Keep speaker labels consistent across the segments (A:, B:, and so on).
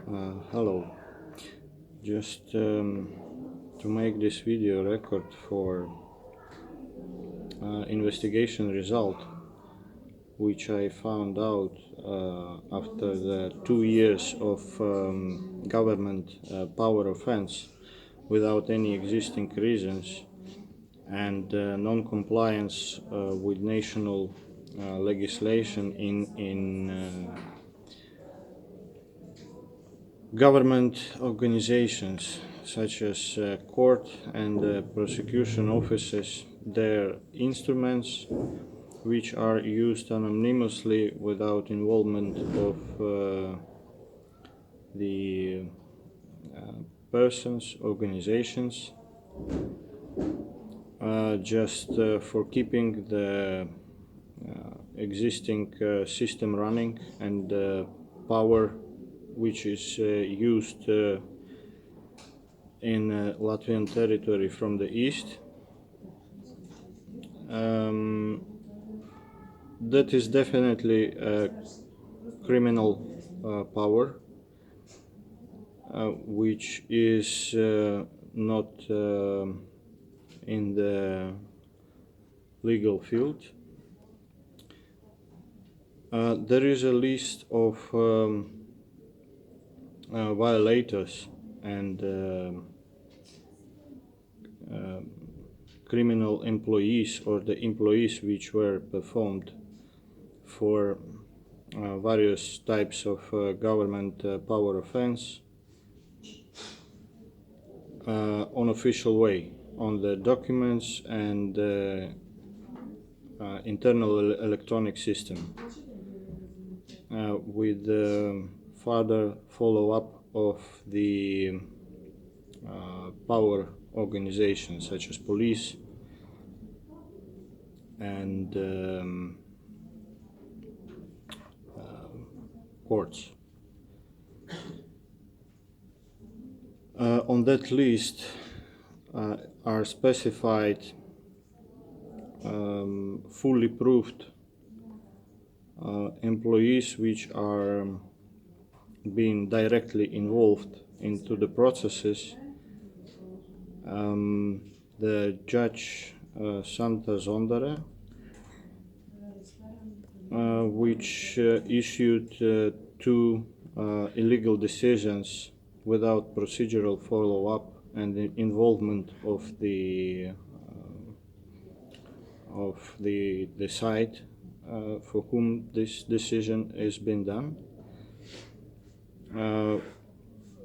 A: Hello. Just to make this video record for investigation result, which I found out after the 2 years of government power offense without any existing reasons and non-compliance with national legislation in government organizations such as court and prosecution offices, their instruments which are used anonymously without involvement of the persons, organizations, just for keeping the existing system running and power which is used in Latvian territory from the east. That is definitely a criminal power, which is not in the legal field. There is a list of violators and criminal employees, or the employees which were performed for various types of government power offense on official way on the documents and internal electronic system with further follow-up of the power organizations such as police and courts. On that list are specified fully proved employees which are being directly involved into the processes. The judge Santa Zondare, which issued two illegal decisions without procedural follow-up and the involvement of the side for whom this decision has been done,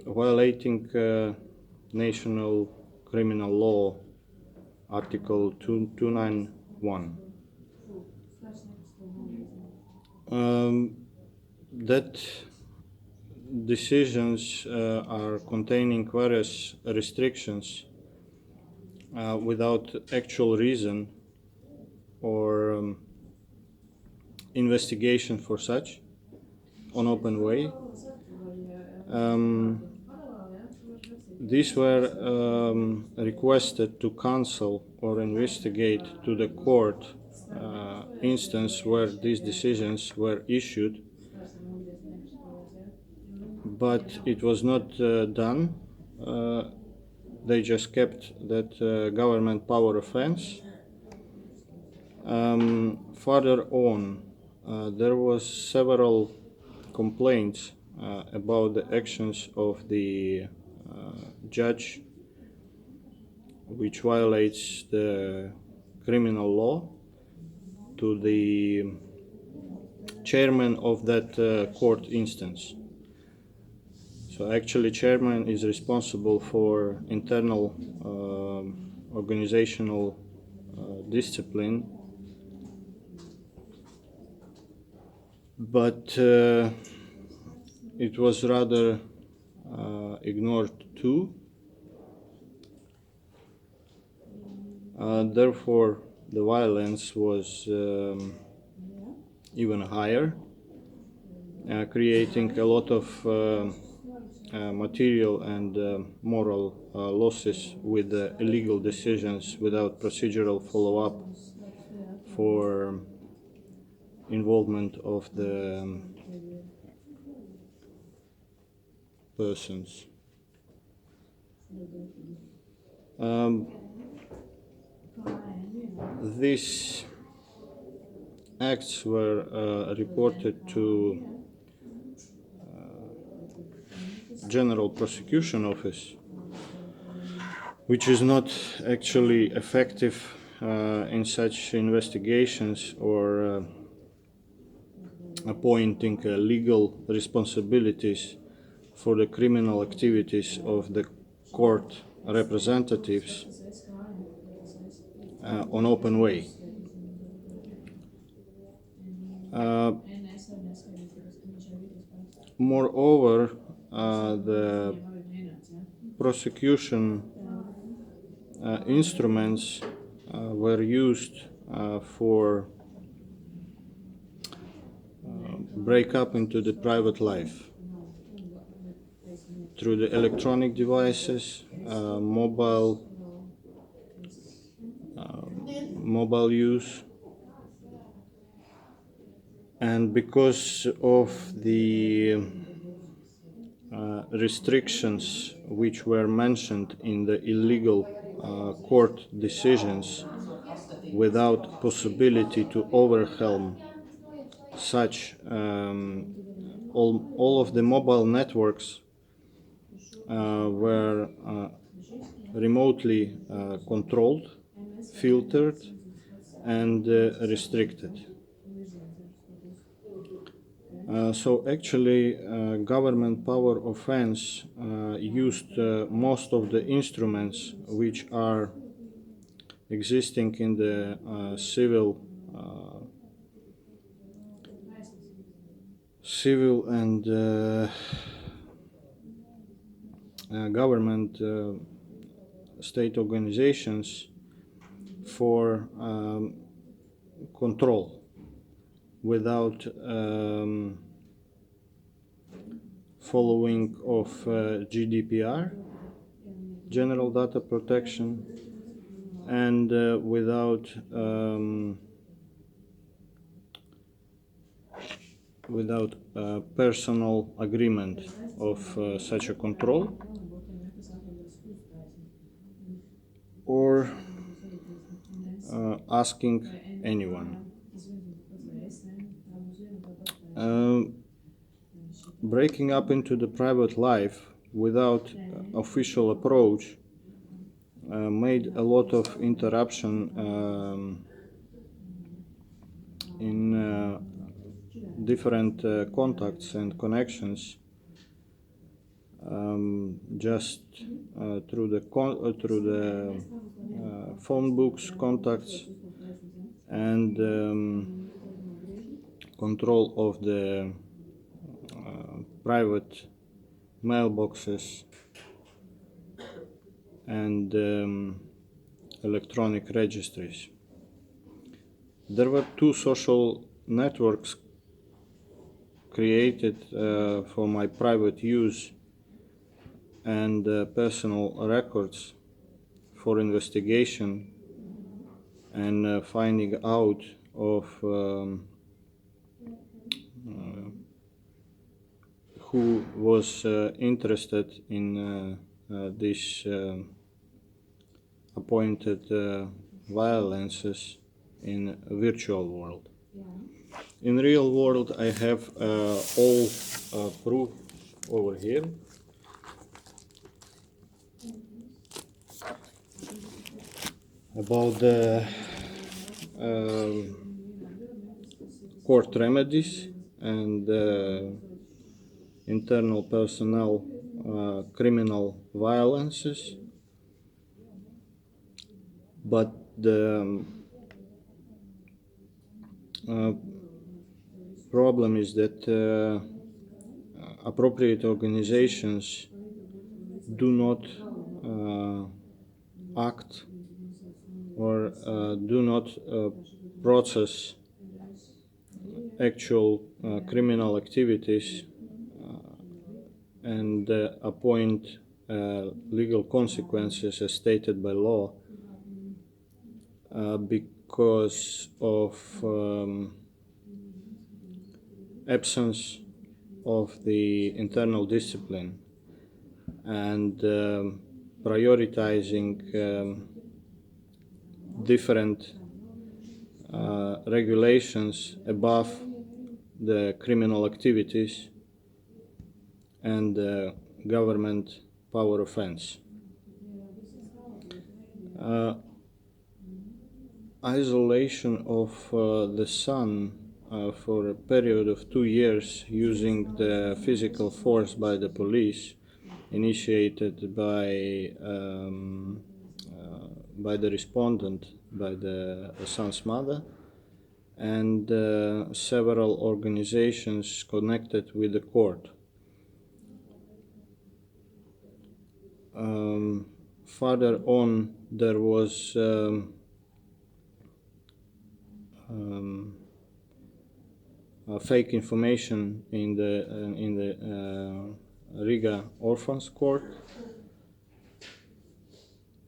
A: violating national criminal law article 291. That decisions are containing various restrictions without actual reason or investigation for such on open way. These were requested to cancel or investigate to the court instance where these decisions were issued, but it was not done. They just kept that government power offense. Further on, there was several complaints about the actions of the judge, which violates the criminal law, to the chairman of that court instance. So actually, chairman is responsible for internal organizational discipline, but it was rather ignored too. Therefore, the violence was even higher, creating a lot of material and moral losses with the illegal decisions without procedural follow-up for involvement of the persons. These acts were reported to General Prosecution Office, which is not actually effective in such investigations or appointing legal responsibilities for the criminal activities of the court representatives on open way. Moreover, the prosecution instruments were used for break up into the private life through the electronic devices, mobile use, and because of the restrictions which were mentioned in the illegal court decisions, without possibility to overwhelm such all of the mobile networks were remotely controlled, filtered, and restricted. So actually, government power offense used most of the instruments which are existing in the civil and government state organizations for control without following of GDPR, General Data Protection, and without personal agreement of such a control, or asking anyone. Breaking up into the private life without official approach made a lot of interruption in different contacts and connections, just through the phone books, contacts, and control of the private mailboxes and electronic registries. There were two social networks created for my private use and personal records for investigation and finding out of who was interested in these appointed violences in virtual world. In real world, I have all proof over here. About the court remedies and internal personnel criminal violences, but the problem is that appropriate organizations do not act or do not process actual criminal activities and appoint legal consequences as stated by law because of absence of the internal discipline and prioritizing different regulations above the criminal activities and government power offense. Isolation of the sun for a period of 2 years using the physical force by the police, initiated by the respondent, by the son's mother, and several organizations connected with the court. Further on, there was fake information in the Riga Orphans Court,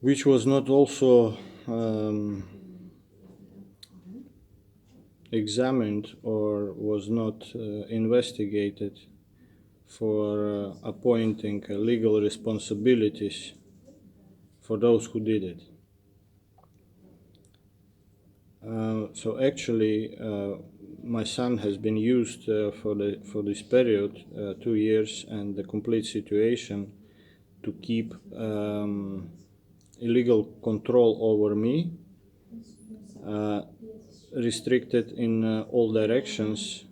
A: which was not also examined or was not investigated for appointing legal responsibilities for those who did it. So actually, my son has been used for this period, 2 years, and the complete situation to keep illegal control over me, restricted in all directions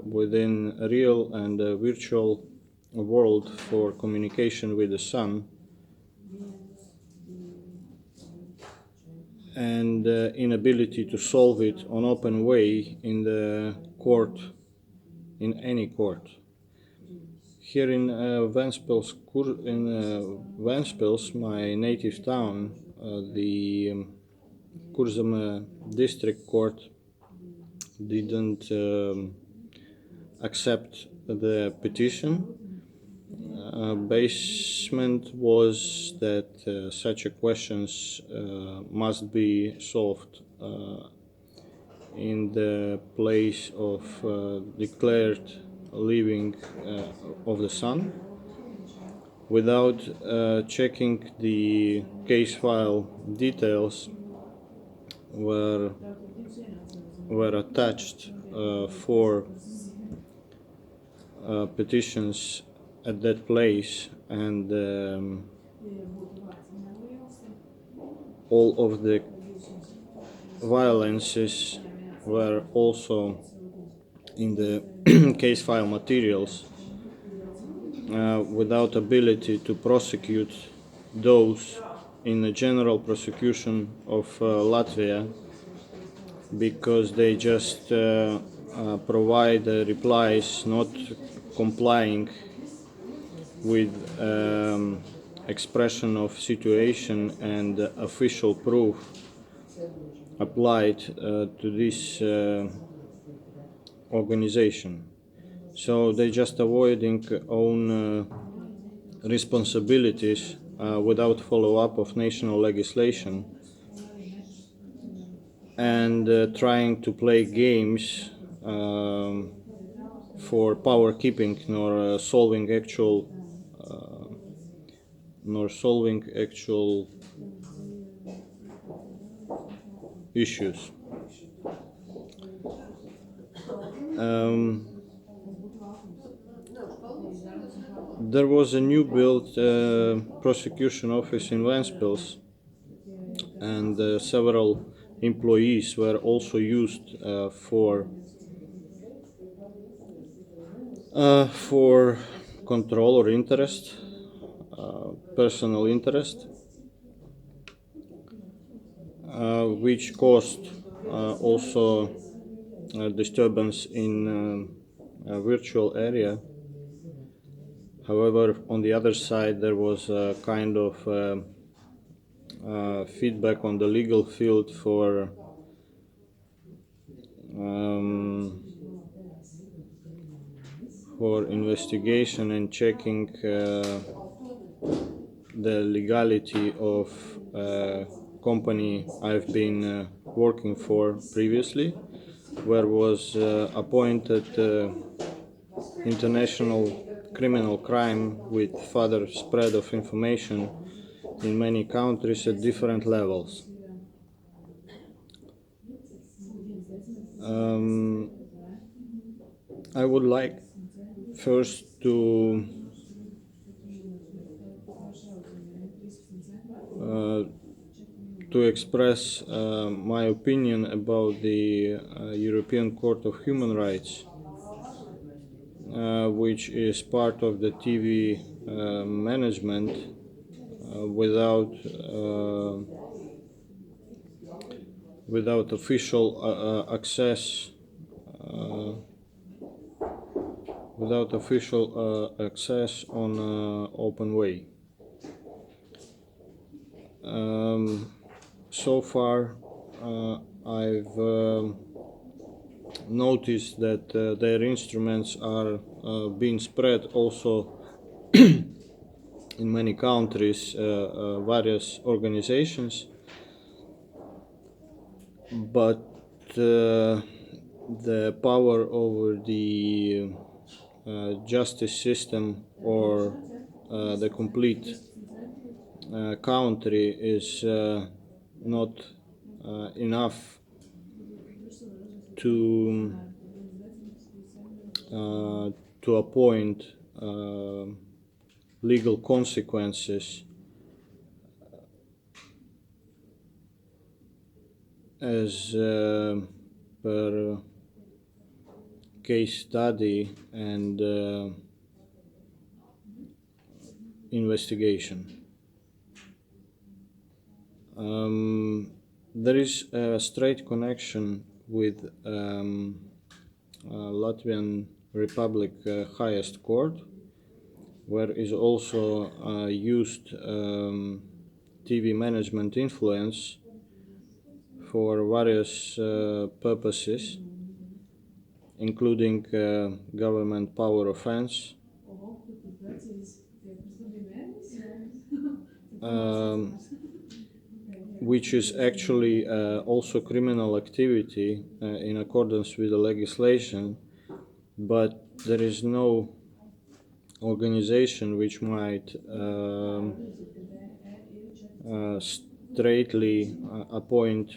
A: within a real and a virtual world for communication with the son, and inability to solve it on open way in the court, in any court. Here in Ventspils, my native town, the Kurzeme district court didn't accept the petition. Basement was that such a questions must be solved in the place of declared living of the son, without checking the case file details were attached for petitions at that place, and all of the violences were also in the case file materials, without ability to prosecute those in the general prosecution of Latvia, because they just provide replies not complying with expression of situation and official proof applied to this organization. So they just avoiding own responsibilities without follow-up of national legislation, and trying to play games for power keeping, nor solving actual issues. There was a new built prosecution office in Ventspils, and several employees were also used for control or interest, personal interest, which caused also disturbance in a virtual area. However, on the other side, there was a kind of feedback on the legal field for investigation and checking the legality of company I've been working for previously, where was appointed international criminal crime with further spread of information in many countries at different levels. I would like first to express my opinion about the European Court of Human Rights, which is part of the TV management without official access on open way. So far, I've noticed that their instruments are being spread also in many countries, various organizations, but the power over the justice system or the complete country is not enough to appoint legal consequences as per case study and investigation. There is a straight connection with Latvian Republic highest court, where is also used TV management influence for various purposes, including government power offense, which is actually also criminal activity in accordance with the legislation, but there is no organization which might straightly appoint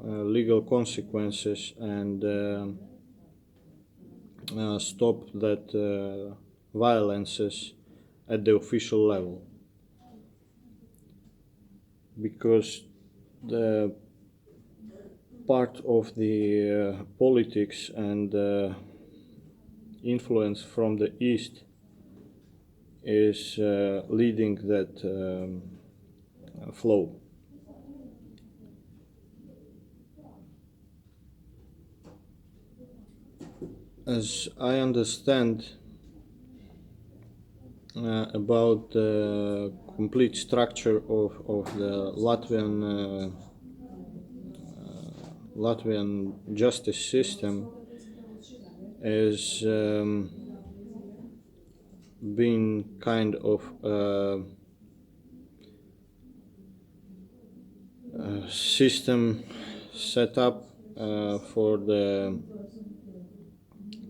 A: legal consequences and stop that violences at the official level, because the part of the politics and influence from the east is leading that flow. As I understand about the complete structure of the Latvian justice system is being kind of system set up for the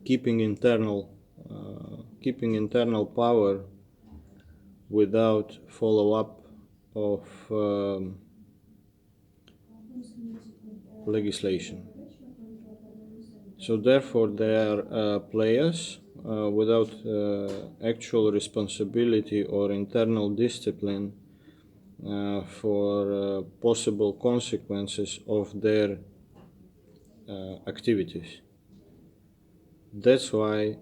A: keeping internal power without follow-up of legislation. So therefore they are players without actual responsibility or internal discipline for possible consequences of their activities. That's why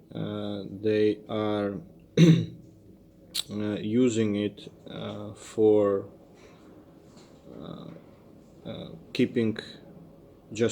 A: they are using it for keeping just